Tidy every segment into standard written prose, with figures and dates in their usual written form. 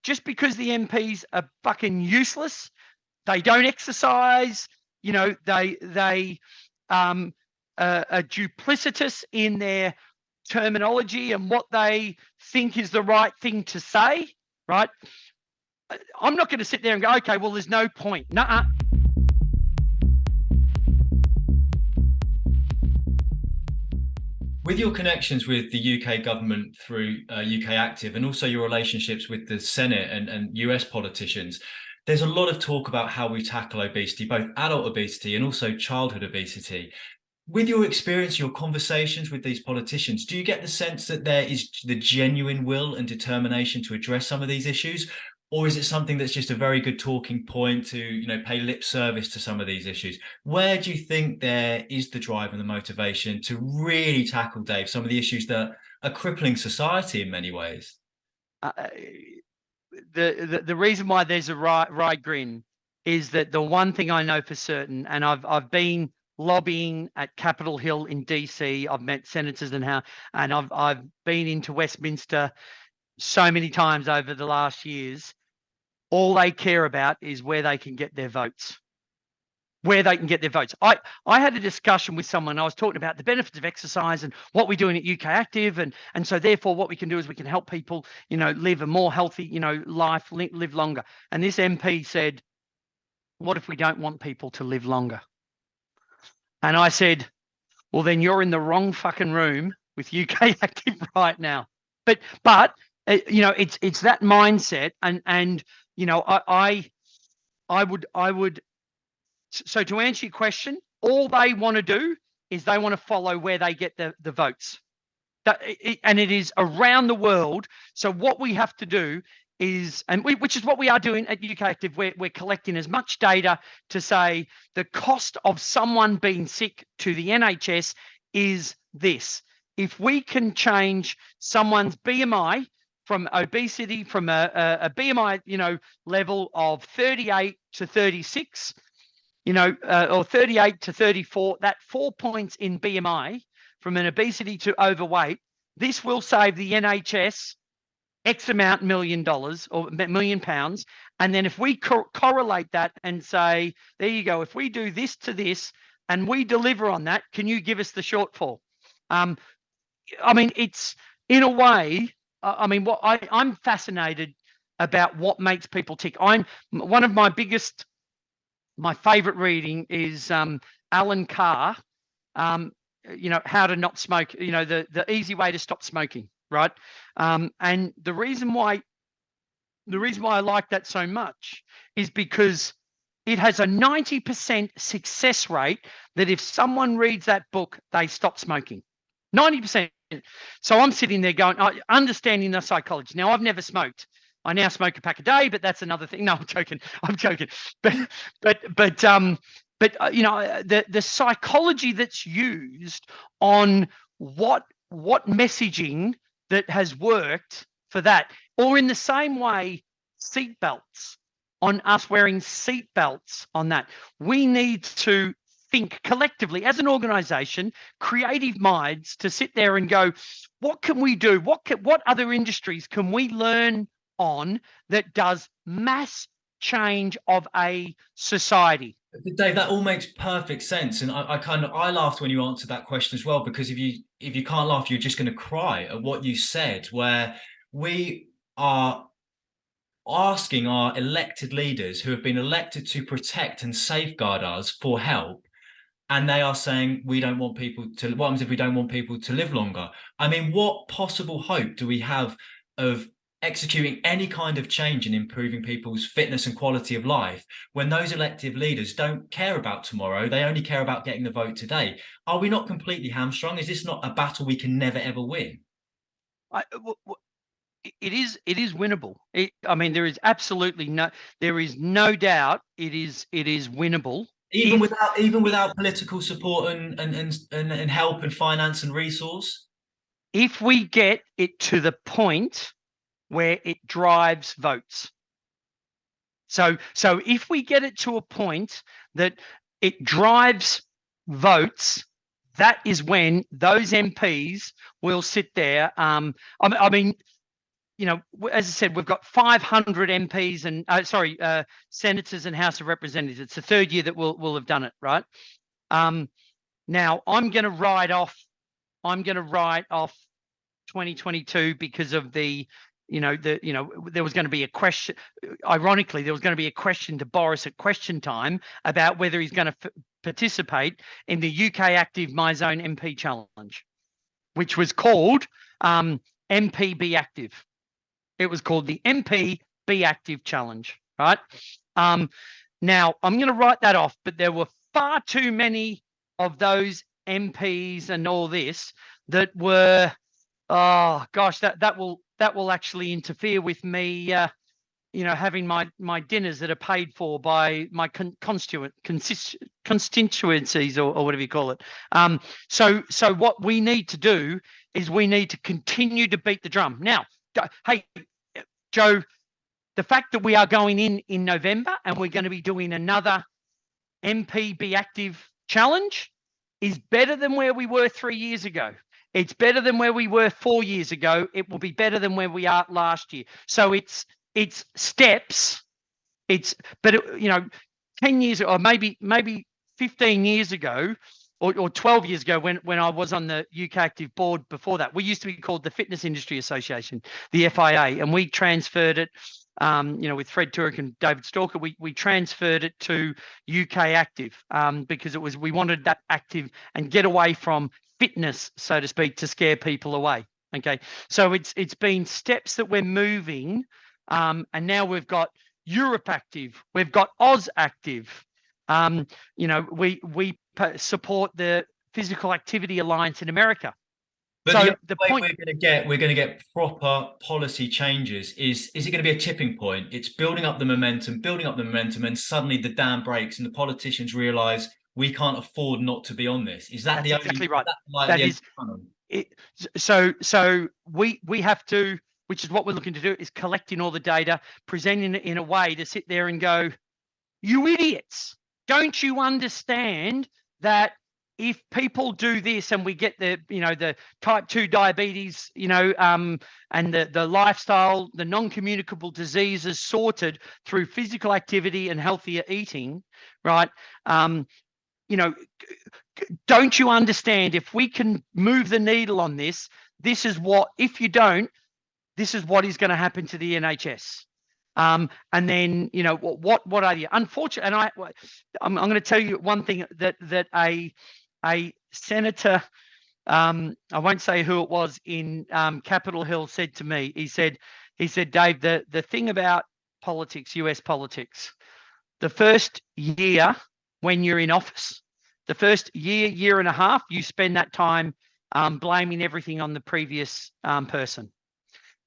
just because the MPs are fucking useless, they don't exercise, they are duplicitous in their terminology and what they think is the right thing to say, right? I'm not going to sit there and go, okay, well, there's no point. Nuh-uh. With your connections with the UK government through UKActive and also your relationships with the Senate and US politicians, there's a lot of talk about how we tackle obesity, both adult obesity and also childhood obesity. With your experience, your conversations with these politicians, do you get the sense that there is the genuine will and determination to address some of these issues? Or is it something that's just a very good talking point to, pay lip service to some of these issues? Where do you think there is the drive and the motivation to really tackle, Dave, some of the issues that are crippling society in many ways? The reason why there's a wry grin is that the one thing I know for certain, and I've been lobbying at Capitol Hill in DC. I've met senators and I've been into Westminster so many times over the last years. All they care about is where they can get their votes. Where they can get their votes. I had a discussion with someone. I was talking about the benefits of exercise and what we're doing at UKActive, and so therefore what we can do is we can help people, live a more healthy, life, live longer. And this MP said, "What if we don't want people to live longer?" And I said, "Well, then you're in the wrong fucking room with UKActive right now." But it's that mindset, and I would. So to answer your question, all they want to do is they want to follow where they get the votes. And it is around the world. So what we have to do is, which is what we are doing at UKActive, we're collecting as much data to say the cost of someone being sick to the NHS is this. If we can change someone's BMI from obesity, from a BMI, level of 38 to 36, or 38 to 34, that 4 points in BMI from an obesity to overweight, this will save the NHS X amount $1 million or £1 million. And then if we correlate that and say, there you go, if we do this to this and we deliver on that, can you give us the shortfall? It's in a way, I'm fascinated about what makes people tick. One of my favorite reading is Alan Carr, How to Not Smoke, the easy way to stop smoking, right? And the reason why I like that so much is because it has a 90% success rate that if someone reads that book, they stop smoking. 90%. So I'm sitting there going, understanding the psychology. Now, I've never smoked. I now smoke a pack a day, but that's another thing. No, I'm joking. But the psychology that's used on what messaging that has worked for that, or in the same way, seatbelts, on us wearing seatbelts on that. We need to think collectively as an organization, creative minds, to sit there and go, what can we do? What other industries can we learn on that does mass change of a society? Dave, that all makes perfect sense, and I laughed when you answered that question as well, because if you can't laugh, you're just going to cry at what you said. Where we are asking our elected leaders who have been elected to protect and safeguard us for help, and they are saying we don't want people to. What happens if we don't want people to live longer? I mean, what possible hope do we have of executing any kind of change in improving people's fitness and quality of life when those elected leaders don't care about tomorrow? They only care about getting the vote today. Are we not completely hamstrung? Is this not a battle we can never ever win? It is winnable. There is absolutely no doubt it is winnable. Even without political support and help and finance and resource? If we get it to the point where it drives votes. So if we get it to a point that it drives votes, that is when those MPs will sit there. as I said, we've got 500 MPs and senators and House of Representatives. It's the third year that we'll have done it, right? Now I'm going to write off 2022 because of there was going to be a question. Ironically, there was going to be a question to Boris at question time about whether he's going to participate in the UKActive Myzone MP challenge, which was called MP Be Active. It was called the MP Be Active challenge, right? Now I'm going to write that off, but there were far too many of those MPs and all this that were, oh gosh, that will actually interfere with me, having my dinners that are paid for by my constituencies or whatever you call it. So what we need to do is we need to continue to beat the drum. Now, hey, Joe, the fact that we are going in November and we're going to be doing another MP Be Active challenge is better than where we were 3 years ago. It's better than where we were 4 years ago. It will be better than where we are last year. So it's steps. 10 years or maybe 15 years ago or 12 years ago when I was on the UKActive board before that, we used to be called the Fitness Industry Association, the FIA, and we transferred it, with Fred Turek and David Stalker, we transferred it to UKActive because we wanted that active and get away from fitness, so to speak, to scare people away. Okay, so it's been steps that we're moving, and now we've got Europe Active, we've got Oz Active. We support the Physical Activity Alliance in America. But so the point we're going to get proper policy changes is it going to be a tipping point? It's building up the momentum, and suddenly the dam breaks and the politicians realize we can't afford not to be on this. Is that That's exactly right? That is it. So we have to, which is what we're looking to do, is collecting all the data, presenting it in a way to sit there and go, you idiots, don't you understand that if people do this and we get the type 2 diabetes, and the lifestyle, the non-communicable diseases sorted through physical activity and healthier eating, right? Don't you understand, if we can move the needle on this, if you don't, this is what is going to happen to the NHS. And then, what are you? Unfortunately, and I'm going to tell you one thing that a senator, I won't say who it was, in Capitol Hill said to me. He said, Dave, the thing about politics, US politics, the first year when you're in office, the first year and a half, you spend that time blaming everything on the previous person.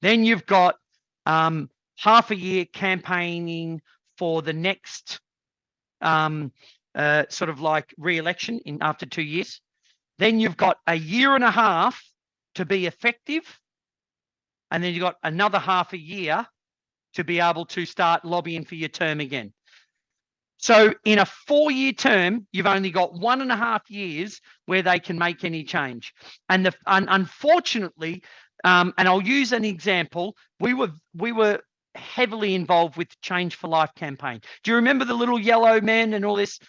Then you've got half a year campaigning for the next sort of like re-election after 2 years. Then you've got a year and a half to be effective. And then you've got another half a year to be able to start lobbying for your term again. So in a 4-year term, you've only got 1.5 years where they can make any change. And unfortunately, and I'll use an example, we were heavily involved with Change for Life campaign. Do you remember the little yellow men and all this?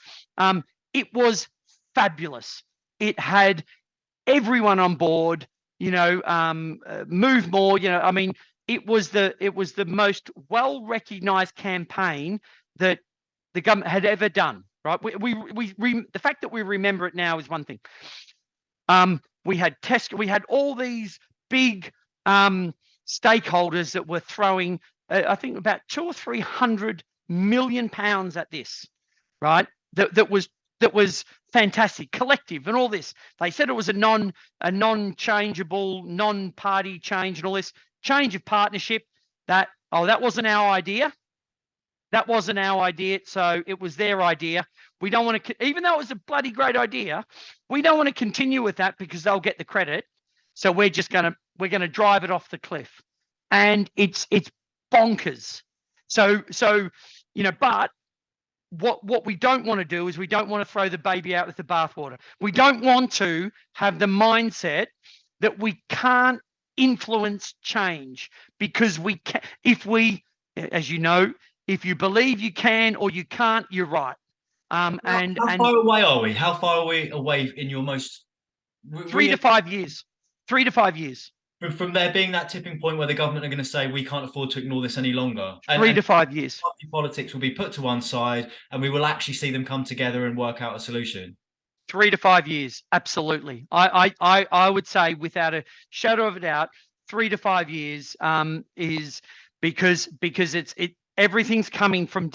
It was fabulous. It had everyone on board, move more, I mean, it was the most well-recognized campaign that the government had ever done, right? The fact that we remember it now is one thing. We had we had all these big stakeholders that were throwing, I think, about 200 or 300 million pounds at this, right? That was fantastic, collective, and all this. They said it was a non-changeable, non-party change, and all this change of partnership. That wasn't our idea. That wasn't our idea. So it was their idea. We don't want to, even though it was a bloody great idea, we don't want to continue with that because they'll get the credit. So we're going to drive it off the cliff, and it's bonkers. So but what we don't want to do is we don't want to throw the baby out with the bathwater. We don't want to have the mindset that we can't influence change, because we can, if we, as you know, if you believe you can or you can't, you're right. How far away are we? How far are we away in your most 3 to 5 years, 3 to 5 years, from there being that tipping point where the government are going to say we can't afford to ignore this any longer, 3 to 5 years. Party politics will be put to one side, and we will actually see them come together and work out a solution? 3 to 5 years, absolutely. I would say, without a shadow of a doubt, 3 to 5 years is because everything's coming from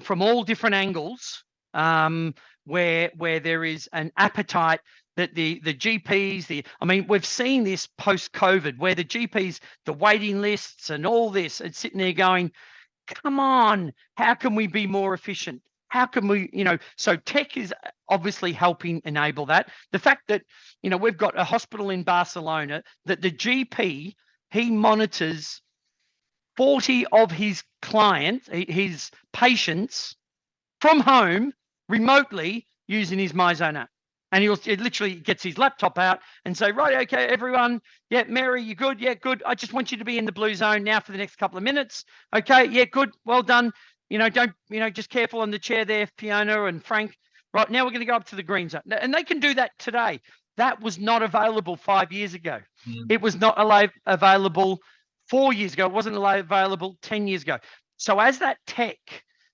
from all different angles, where there is an appetite that the GPs, I mean, we've seen this post-COVID, where the GPs, the waiting lists and all this, it's sitting there going, come on, how can we be more efficient? How can we, so tech is obviously helping enable that. The fact that, we've got a hospital in Barcelona that the GP, he monitors 40 of his clients, his patients, from home remotely using his Myzone app. And he literally gets his laptop out and say, right, okay, everyone. Yeah, Mary, you good? Yeah, good. I just want you to be in the blue zone now for the next couple of minutes. Okay, yeah, good. Well done. Don't, just careful on the chair there, Fiona and Frank. Right, now we're going to go up to the green zone. And they can do that today. That was not available 5 years ago. It was not available 4 years ago. It wasn't available 10 years ago. So as that tech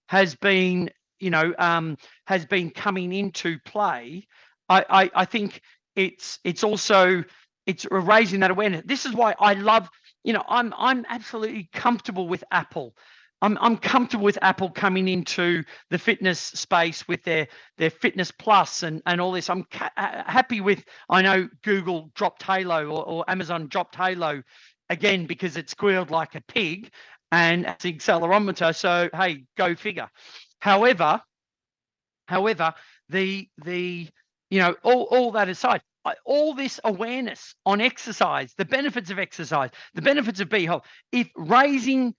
has been, has been coming into play, I think it's raising that awareness. This is why I love, I'm absolutely comfortable with Apple. I'm comfortable with Apple coming into the fitness space with their Fitness Plus and all this. I'm happy with, I know Google dropped Halo or Amazon dropped Halo again because it squealed like a pig and it's the accelerometer. So, hey, go figure. However, all that aside, all this awareness on exercise, the benefits of exercise, the benefits of being healthy, if rising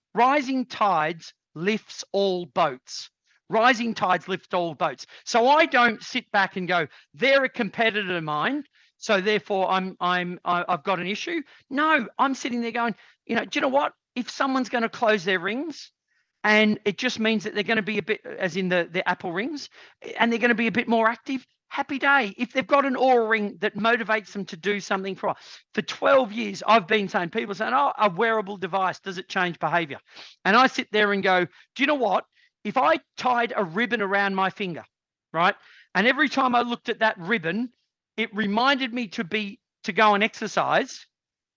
tides lifts all boats. Rising tides lift all boats. So I don't sit back and go, they're a competitor of mine, so therefore I've got an issue. No, I'm sitting there going, do you know what? If someone's going to close their rings, and it just means that they're going to be a bit, as in the Apple rings, and they're going to be a bit more active, happy day. If they've got an Oura ring that motivates them to do something for 12 years, I've been saying, people saying, oh, a wearable device, does it change behavior? And I sit there and go, do you know what? If I tied a ribbon around my finger, right? And every time I looked at that ribbon, it reminded me to go and exercise.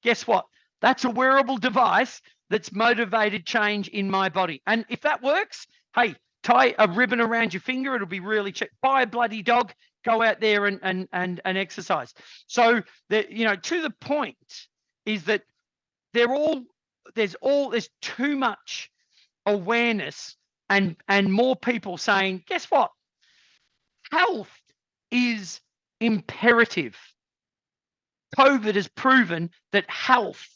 Guess what? That's a wearable device that's motivated change in my body. And if that works, hey, tie a ribbon around your finger. It'll be really cheap. Buy a bloody dog. Go out there and exercise. So to the point is that there's too much awareness and more people saying, guess what? Health is imperative. COVID has proven that health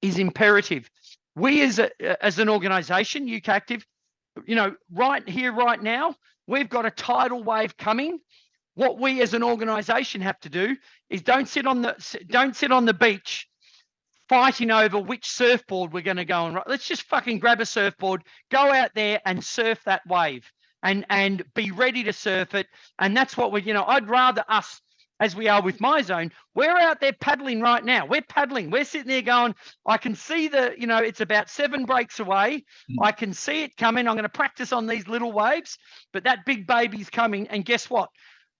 is imperative. We as an organization, UKActive, right here, right now, we've got a tidal wave coming. What we as an organization have to do is don't sit on the beach fighting over which surfboard we're going to go on. Let's just fucking grab a surfboard, go out there and surf that wave and be ready to surf it. And that's what I'd rather us, as we are with Myzone, we're out there paddling right now. We're paddling. We're sitting there going, I can see it's about 7 breaks away. I can see it coming. I'm going to practice on these little waves, but that big baby's coming. And guess what?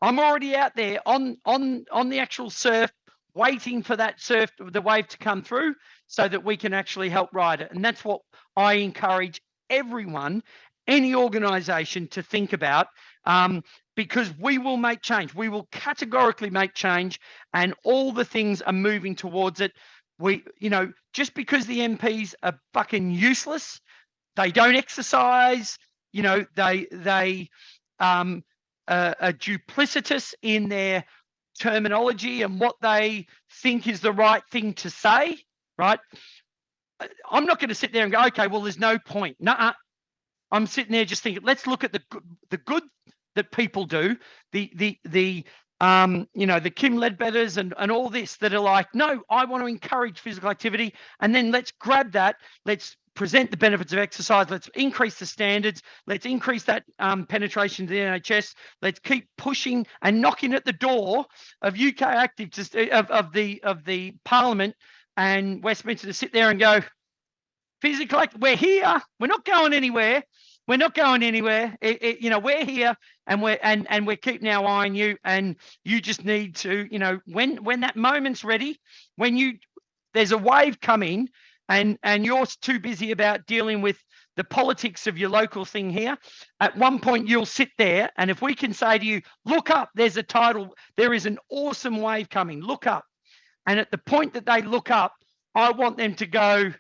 I'm already out there on the actual surf, waiting for the wave to come through so that we can actually help ride it. And that's what I encourage everyone, any organization, to think about. Because we will make change. We will categorically make change, and all the things are moving towards it. Just because the MPs are fucking useless, they don't exercise, they are duplicitous in their terminology and what they think is the right thing to say, right? I'm not going to sit there and go, okay, well, there's no point. Nuh-uh. I'm sitting there just thinking, let's look at the good that people do, the you know, the Kim Ledbetters and all this that are like, no, I want to encourage physical activity. And then let's grab that. Let's present the benefits of exercise. Let's increase the standards. Let's increase that penetration to the NHS. Let's keep pushing and knocking at the door of UKActive, just of the Parliament and Westminster, to sit there and go, physical, we're here. We're not going anywhere. We're not going anywhere. You know, we're here, and we're keeping our eye on you. And you just need to, you know, when that moment's ready, when there's a wave coming, and you're too busy about dealing with the politics of your local thing here, at one point you'll sit there, and if we can say to you, look up, there's a tidal, there is an awesome wave coming, look up. And at the point that they look up, I want them to go,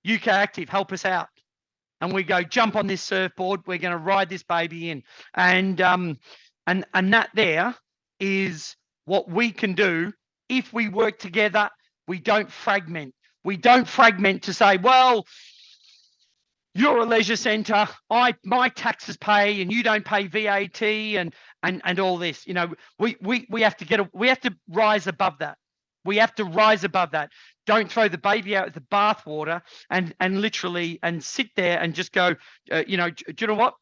UKActive, help us out. And we go, jump on this surfboard, we're going to ride this baby in. And that there is what we can do if we work together. We don't fragment. We don't fragment to say, well, you're a leisure centre, my taxes pay and you don't pay VAT and all this. You know, we have to rise above that. We have to rise above that. Don't throw the baby out with the bathwater and literally and sit there and just go, you know, do you know what?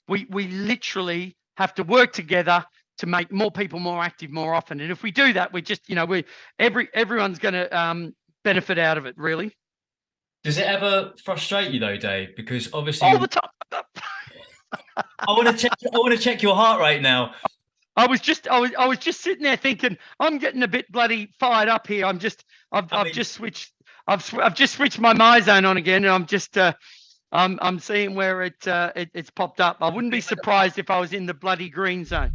We literally have to work together to make more people more active more often. And if we do that, we just, you know, everyone's going to benefit out of it, really. Does it ever frustrate you though, Dave? Because obviously all the time. I want to check your heart rate now. I was just sitting there thinking, I'm getting a bit bloody fired up here. I've just switched my Myzone on again, and I'm just I'm seeing where it's popped up. I wouldn't be surprised if I was in the bloody green zone.